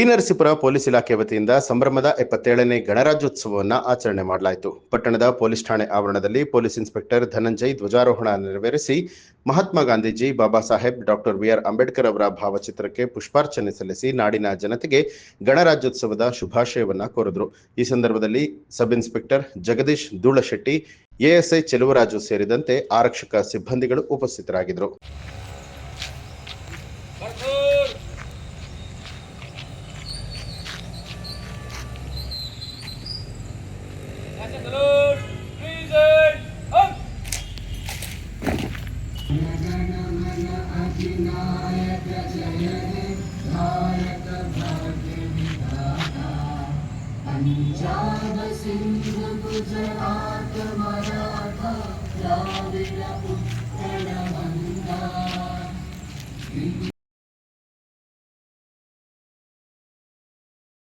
ಟಿ.ನರಸೀಪುರ police ಇಲಾಖೆ ವತಿಯಿಂದ ಸಂಭ್ರಮದ 77ನೇ ಗಣರಾಜ್ಯೋತ್ಸವವನ್ನು ಆಚರಣೆ ಮಾಡಲಾಯಿತು. ಪಟ್ಟಣದ ಪೊಲೀಸ್ ಠಾಣೆ ಆವರಣದಲ್ಲಿ ಪೊಲೀಸ್ ಇನ್ಸ್ಪೆಕ್ಟರ್ ಧನಂಜಯ್ ಧ್ವಜಾರೋಹಣ ನೆರವೇರಿಸಿ ಮಹಾತ್ಮ ಗಾಂಧೀಜಿ, ಬಾಬಾ ಸಾಹೇಬ್, ಡಾಕ್ಟರ್ ವಿ.ಆರ್. ಅಂಬೇಡ್ಕರ್ ಅವರ ಭಾವಚಿತ್ರಕ್ಕೆ ಪುಷ್ಪಾರ್ಚನೆ ಸಲ್ಲಿಸಿ ನಾಡಿನ ಜನತೆಗೆ ಗಣರಾಜ್ಯೋತ್ಸವದ ಶುಭಾಶಯವನ್ನ ಕೋರಿದರು. ಈ ಸಂದರ್ಭದಲ್ಲಿ sub inspector Jagadish Dhulashetti, ASI Cheluvaraju ಸೇರಿದಂತೆ ಆರಕ್ಷಕ ಸಿಬ್ಬಂದಿಗಳು ಉಪಸ್ಥಿತರಾಗಿದ್ದರು. पंजाब सिंध गुजरात मराठा द्राविड़ उत्कल गंगा